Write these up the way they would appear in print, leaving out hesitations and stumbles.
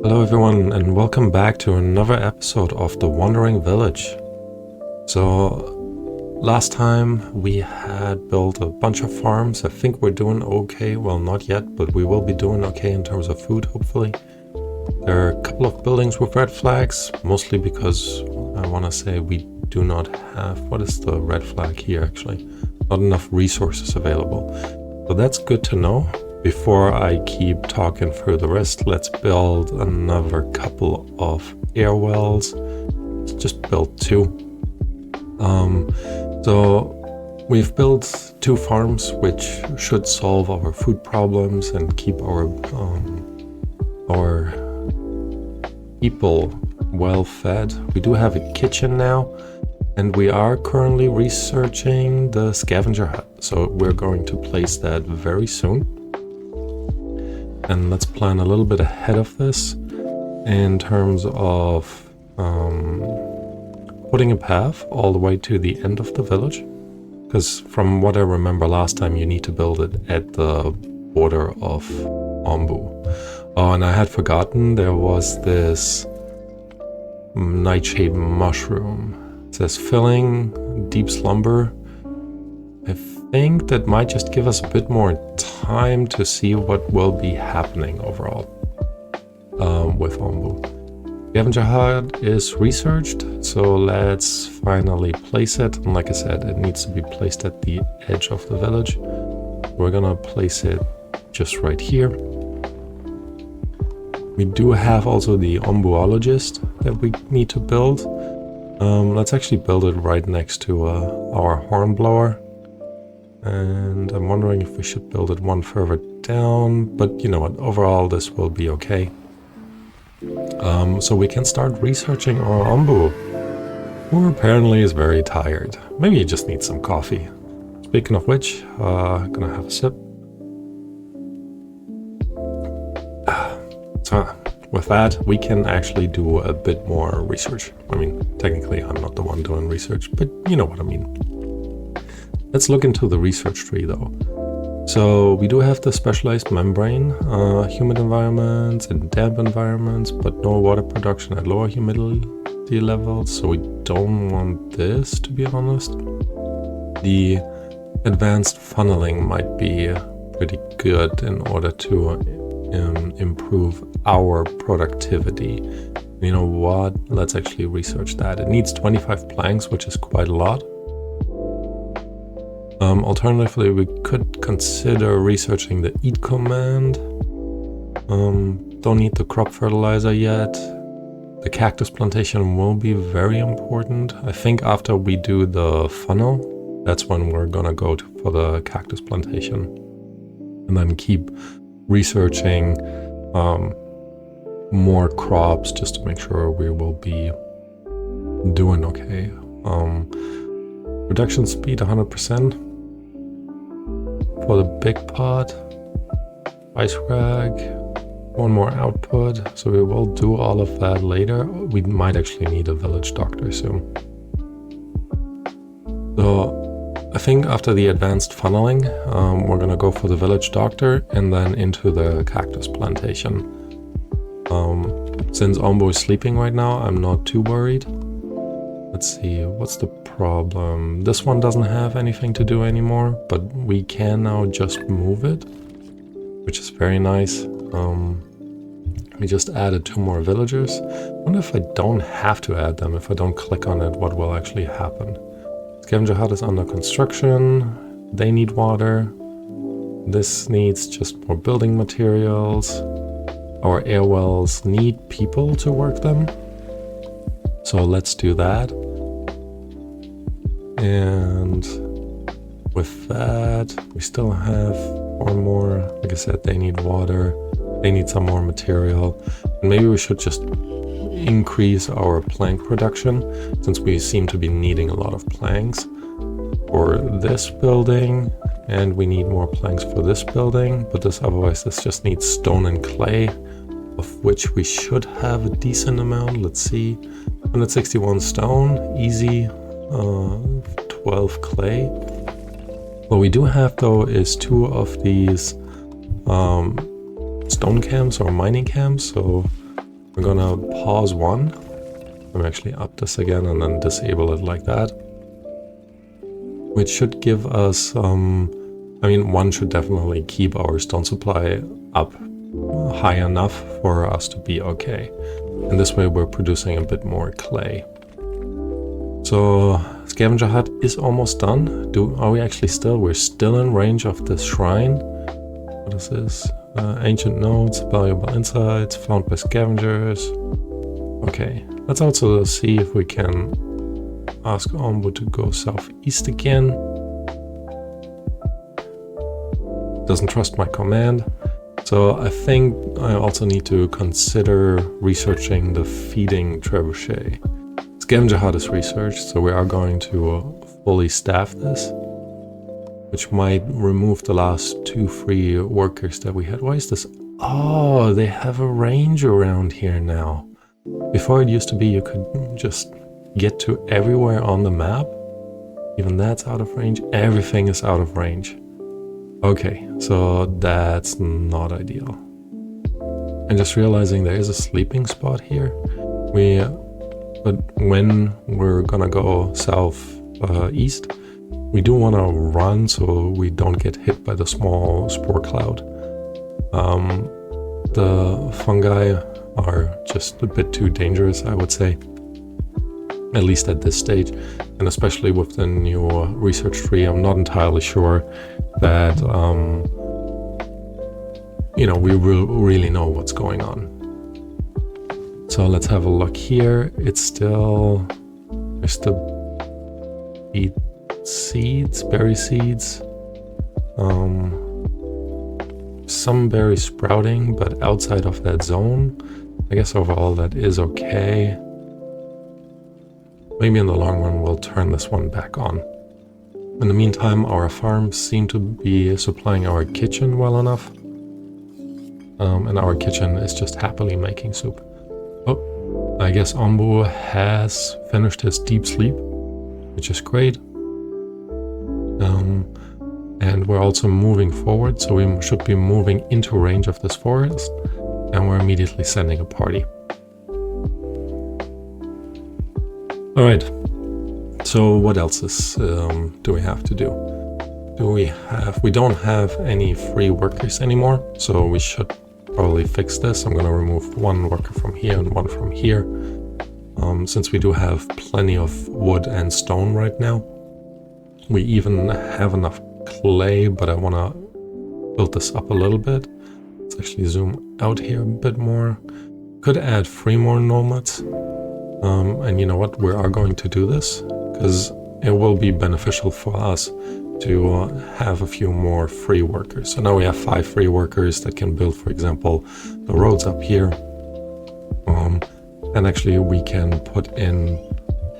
Hello everyone and welcome back to another episode of The Wandering Village. So last time we had built a bunch of farms. I think we're doing okay. Well, not yet, but we will be doing okay in terms of food, hopefully. There are a couple of buildings with red flags, mostly because I want to say we do not have, what is the red flag here actually? Not enough resources available. So that's good to know. Before I keep talking through the rest, let's build another couple of air wells. Let's just build two. So we've built two farms, which should solve our food problems and keep our people well fed. We do have a kitchen now, and we are currently researching the scavenger hut. So we're going to place that very soon. And let's plan a little bit ahead of this in terms of putting a path all the way to the end of the village. Because from what I remember last time, you need to build it at the border of Ombu. Oh, and I had forgotten there was this nightshade mushroom. It says filling deep slumber. I think that might just give us a bit more time to see what will be happening overall with Ombu. Scavenger hut is researched, so let's finally place it. And like I said, it needs to be placed at the edge of the village. We're gonna place it just right here. We do have also the ombuologist that we need to build. Let's actually build it right next to our hornblower. And I'm wondering if we should build it one further down, but you know what, overall this will be okay. So we can start researching our Ombu, who apparently is very tired. Maybe he just needs some coffee. Speaking of which, gonna have a sip. So with that, we can actually do a bit more research. I mean, technically I'm not the one doing research, but you know what I mean. Let's look into the research tree though. So we do have the specialized membrane, humid environments and damp environments, but no water production at lower humidity levels. So we don't want this, to be honest. The advanced funneling might be pretty good in order to improve our productivity. You know what? Let's actually research that. It needs 25 planks, which is quite a lot. Alternatively, we could consider researching the eat command. Don't need the crop fertilizer yet. The cactus plantation will be very important. I think after we do the funnel, that's when we're gonna go for the cactus plantation. And then keep researching more crops just to make sure we will be doing okay. Production speed 100%. For the big pot, ice rag, one more output, so we will do all of that later. We might actually need a village doctor soon. So I think after the advanced funneling, we're gonna go for the village doctor and then into the cactus plantation. Since Ombo is sleeping right now, I'm not too worried. Let's see, what's the problem? This one doesn't have anything to do anymore, but we can now just move it, which is very nice. We just added 2 more villagers. I wonder if I don't have to add them. If I don't click on it, what will actually happen? Scavenger hut is under construction. They need water. This needs just more building materials. Our air wells need people to work them. So let's do that. And with that, we still have 4 more. Like I said, they need water. They need some more material. And maybe we should just increase our plank production, since we seem to be needing a lot of planks for this building. And we need more planks for this building. But otherwise this just needs stone and clay, of which we should have a decent amount. Let's see. 161 stone, easy, 12 clay. What we do have though is 2 of these stone camps or mining camps, so We're gonna pause one. I'm actually up this again and then disable it like that. Which should give us, I mean, one should definitely keep our stone supply up high enough for us to be okay. And this way we're producing a bit more clay. So, scavenger hut is almost done. Are we actually still? We're still in range of this shrine. What is this? Ancient notes, valuable insights, found by scavengers. Okay, let's also see if we can ask Ombu to go southeast again. Doesn't trust my command. So I think I also need to consider researching the feeding trebuchet. Scavenger hut is researched, so we are going to fully staff this, which might remove the last 2 free workers that we had. Why is this? Oh, they have a range around here now. Before it used to be you could just get to everywhere on the map. Even that's out of range. Everything is out of range. Okay, so that's not ideal. And just realizing there is a sleeping spot here. But when we're gonna go south east, we do want to run so we don't get hit by the small spore cloud. The fungi are just a bit too dangerous, I would say. At least at this stage, and especially with the new research tree, I'm not entirely sure that you know, we will really know what's going on. So let's have a look here. It's still, there's the beet seeds, berry seeds, some berry sprouting, but outside of that zone. I guess overall that is okay. Maybe in the long run we'll turn this one back on. In the meantime, our farms seem to be supplying our kitchen well enough. And our kitchen is just happily making soup. Oh, I guess Ombu has finished his deep sleep, which is great. And we're also moving forward, so we should be moving into range of this forest. And we're immediately sending a party. Alright, so what else do we have to do? We don't have any free workers anymore, so we should probably fix this. I'm gonna remove one worker from here and one from here. Since we do have plenty of wood and stone right now. We even have enough clay, but I wanna build this up a little bit. Let's actually zoom out here a bit more. Could add 3 more nomads. And you know what, we are going to do this because it will be beneficial for us to have a few more free workers. So now we have 5 free workers that can build, for example, the roads up here. And actually we can put in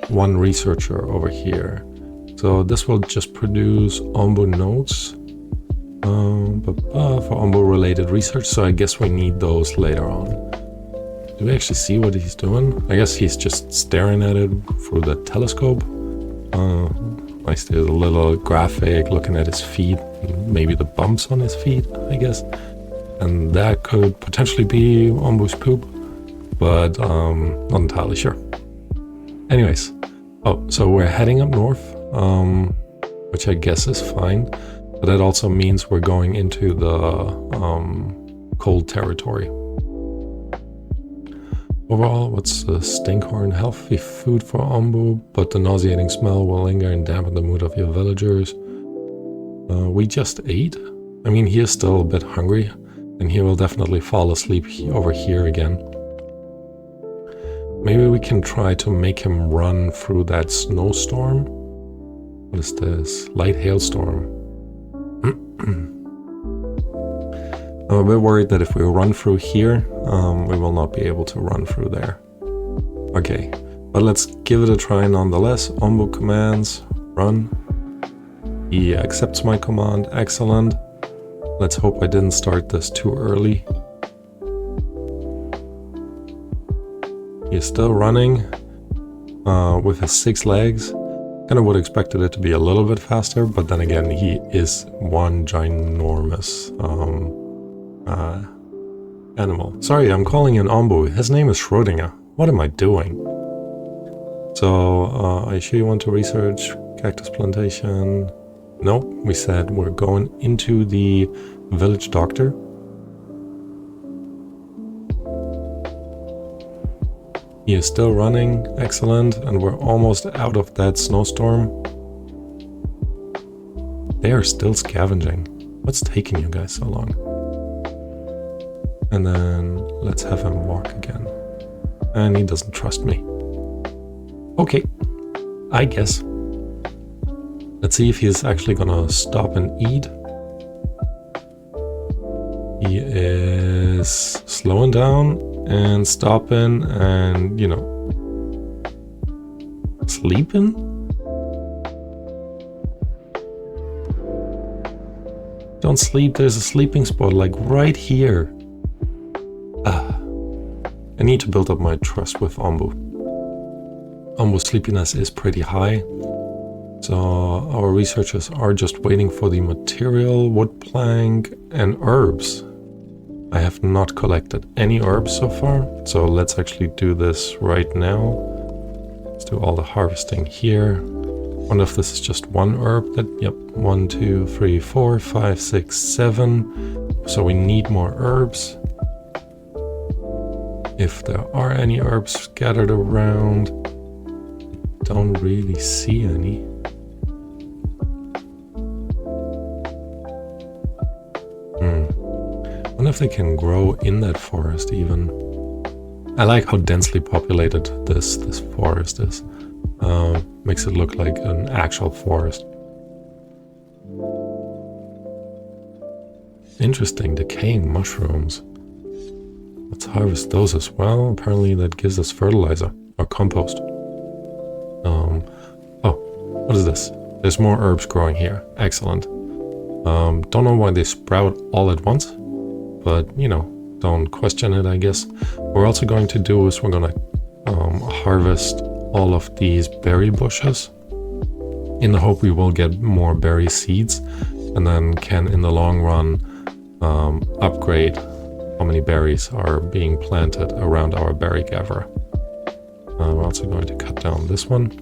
1 researcher over here. So this will just produce Ombu nodes for Ombu related research. So I guess we need those later on. Do we actually see what he's doing? I guess he's just staring at it through the telescope. I see a little graphic looking at his feet, maybe the bumps on his feet, I guess. And that could potentially be Ombu's poop, but not entirely sure. Anyways, so we're heading up north, which I guess is fine. But that also means we're going into the cold territory. Overall, what's the stinkhorn? Healthy food for Ombu, but the nauseating smell will linger and dampen the mood of your villagers. We just ate. I mean, he is still a bit hungry, and he will definitely fall asleep over here again. Maybe we can try to make him run through that snowstorm. What is this? Light hailstorm. I'm a bit worried that if we run through here, we will not be able to run through there. Okay, but let's give it a try nonetheless. Ombu commands, run. He accepts my command, excellent. Let's hope I didn't start this too early. He is still running with his 6 legs. Kind of would have expected it to be a little bit faster, but then again, he is one ginormous animal. Sorry, I'm calling him Ombu. His name is Schrödinger. What am I doing? So, are you sure you want to research cactus plantation? No, we said we're going into the village doctor. He is still running, excellent, and we're almost out of that snowstorm. They are still scavenging. What's taking you guys so long? And then let's have him walk again. And he doesn't trust me. Okay, I guess. Let's see if he's actually gonna stop and eat. He is slowing down and stopping and, you know, sleeping? Don't sleep, there's a sleeping spot like right here. I need to build up my trust with Ombu. Ombu's sleepiness is pretty high. So our researchers are just waiting for the material, wood plank and herbs. I have not collected any herbs so far, so let's actually do this right now. Let's do all the harvesting here. Wonder if this is just one herb that, yep, 1, 2, 3, 4, 5, 6, 7. So we need more herbs. If there are any herbs scattered around, I don't really see any. I wonder if they can grow in that forest even. I like how densely populated this forest is. Makes it look like an actual forest. Interesting, decaying mushrooms. Let's harvest those as well. Apparently that gives us fertilizer or compost. Oh, what is this? There's more herbs growing here. Excellent. Don't know why they sprout all at once, but you know, don't question it, I guess. What we're also going to do is we're gonna harvest all of these berry bushes in the hope we will get more berry seeds and then can in the long run upgrade how many berries are being planted around our berry gatherer. We're also going to cut down this one.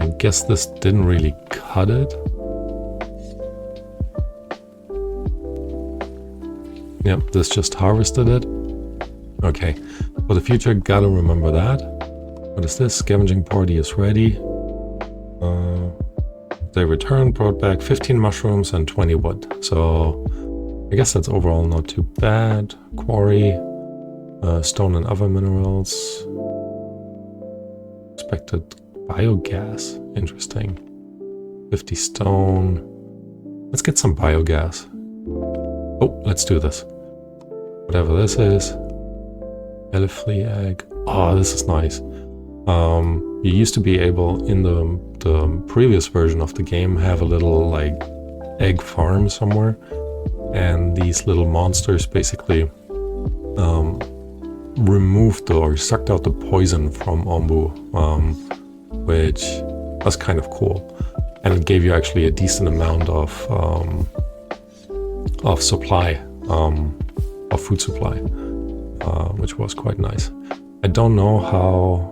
I guess this didn't really cut it. Yep, this just harvested it. Okay, for the future, gotta remember that. What is this? Scavenging party is ready. They returned, brought back 15 mushrooms and 20 wood. So I guess that's overall not too bad. Quarry, stone and other minerals. Expected biogas, interesting. 50 stone. Let's get some biogas. Oh, let's do this. Whatever this is. Elefly egg. Oh, this is nice. You used to be able, in the previous version of the game, have a little like egg farm somewhere, and these little monsters basically removed or sucked out the poison from Ombu, which was kind of cool, and it gave you actually a decent amount of supply, of food supply, which was quite nice. I don't know how.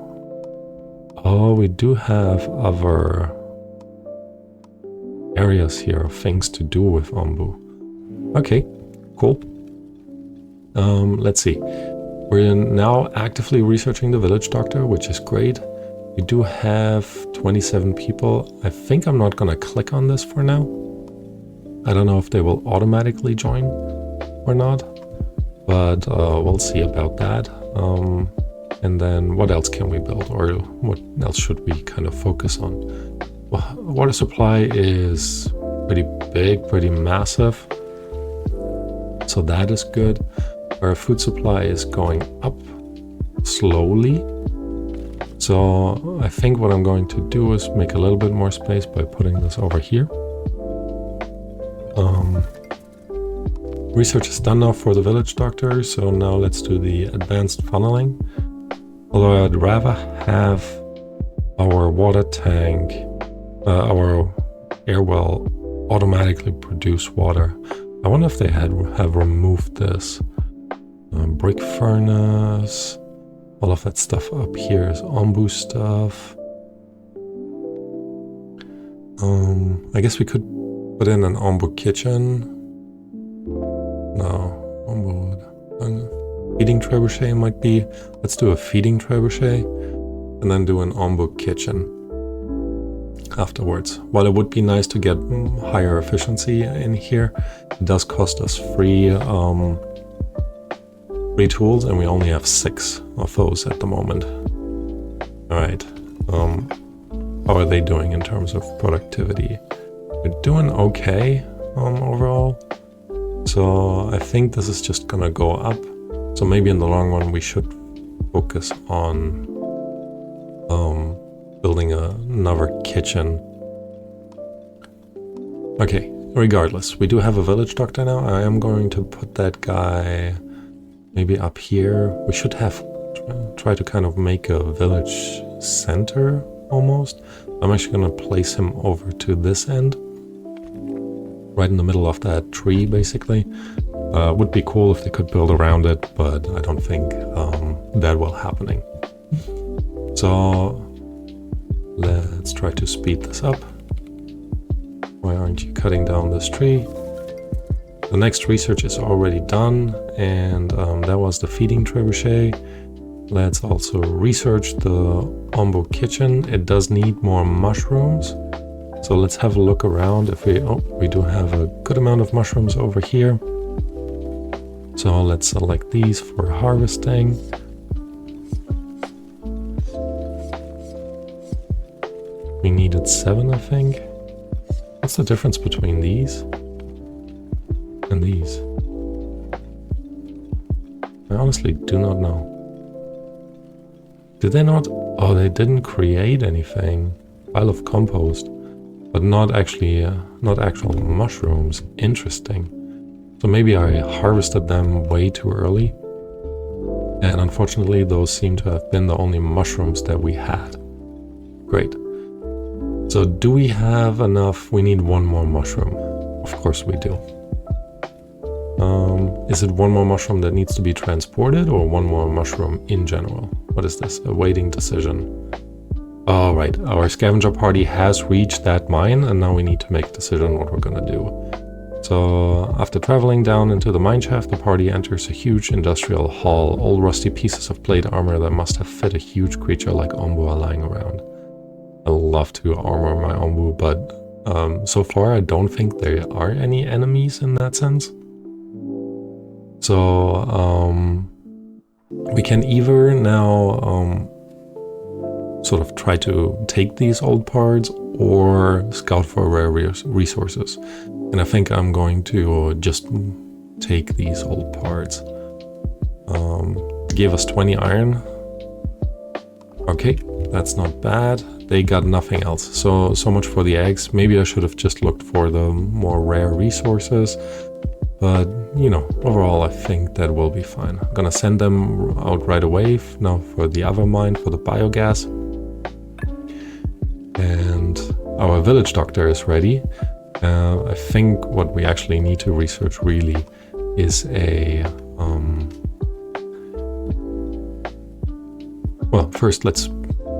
Oh, we do have other areas here of things to do with Ombu. Okay, cool. Let's see. We're now actively researching the village doctor, which is great. We do have 27 people. I think I'm not gonna click on this for now. I don't know if they will automatically join or not, but we'll see about that. And then what else can we build, or what else should we kind of focus on? Well, water supply is pretty big, pretty massive, so that is good. Our food supply is going up slowly, so I think what I'm going to do is make a little bit more space by putting this over here. Research is done now for the village doctor, so now let's do the advanced funneling. Although I'd rather have our water tank, our air well automatically produce water. I wonder if they have removed this. Brick furnace, all of that stuff up here is ombu stuff. I guess we could put in an ombu kitchen. No, ombu. Feeding trebuchet might be. Let's do a feeding trebuchet and then do an ombu kitchen afterwards. While it would be nice to get higher efficiency in here, it does cost us free tools, and we only have 6 of those at the moment. Alright, how are they doing in terms of productivity? They're doing okay overall, so I think this is just gonna go up. So maybe in the long run we should focus on building another kitchen. Okay, regardless, we do have a village doctor now. I am going to put that guy maybe up here. We should have try to kind of make a village center almost. I'm actually going to place him over to this end, right in the middle of that tree basically. Would be cool if they could build around it, but I don't think that will happening. So let's try to speed this up. Why aren't you cutting down this tree? The next research is already done, and that was the feeding trebuchet. Let's also research the ombu kitchen. It does need more mushrooms, so let's have a look around. If we do have a good amount of mushrooms over here. So let's select these for harvesting. We needed 7, I think. What's the difference between these and these? I honestly do not know. Did they not? Oh, they didn't create anything. Pile of compost, but not actually, not actual mushrooms. Interesting. So maybe I harvested them way too early. And unfortunately, those seem to have been the only mushrooms that we had. Great. So do we have enough? We need 1 more mushroom. Of course we do. Is it 1 more mushroom that needs to be transported, or 1 more mushroom in general? What is this? Awaiting decision. All right, our scavenger party has reached that mine, and now we need to make a decision what we're gonna do. So after traveling down into the mine shaft, the party enters a huge industrial hall. All rusty pieces of plate armor that must have fit a huge creature like ombu are lying around. I love to armor my ombu, but so far I don't think there are any enemies in that sense. So we can either now sort of try to take these old parts or scout for rare resources. And I think I'm going to just take these old parts. Gave us 20 iron. Okay, that's not bad. They got nothing else. So much for the eggs. Maybe I should have just looked for the more rare resources. But, you know, overall I think that will be fine. I'm gonna send them out right away now for the other mine, for the biogas. And our village doctor is ready. I think what we actually need to research really is a... well, first let's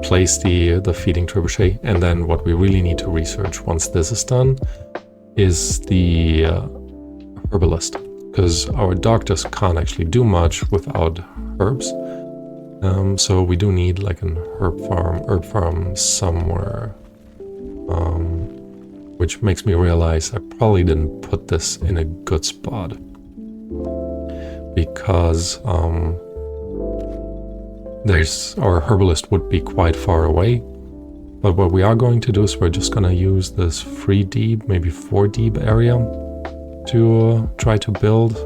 place the feeding trebuchet, and then what we really need to research once this is done is the herbalist, because our doctors can't actually do much without herbs. So we do need like an herb farm somewhere, which makes me realize I probably didn't put this in a good spot, because our herbalist would be quite far away. But what we are going to do is we're just going to use this 3 deep, maybe 4 deep area to try to build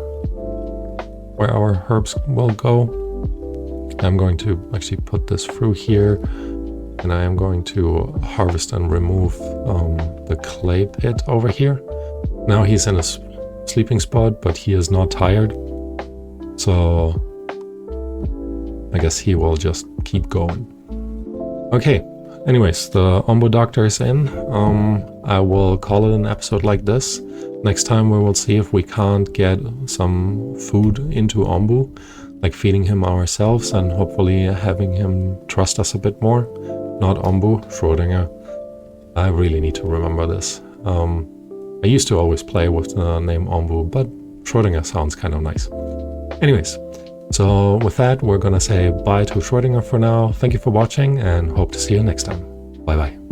where our herbs will go. I'm going to actually put this through here, and I am going to harvest and remove the clay pit over here. Now he's in a sleeping spot, but he is not tired, so I guess he will just keep going. Okay, Anyways, the Ombu doctor is in. I will call it an episode like this. Next time we will see if we can't get some food into Ombu, like feeding him ourselves and hopefully having him trust us a bit more. Not Ombu, Schrödinger. I really need to remember this. I used to always play with the name Ombu, but Schrödinger sounds kind of nice. Anyways, so with that, we're gonna say bye to Schrödinger for now. Thank you for watching and hope to see you next time. Bye bye.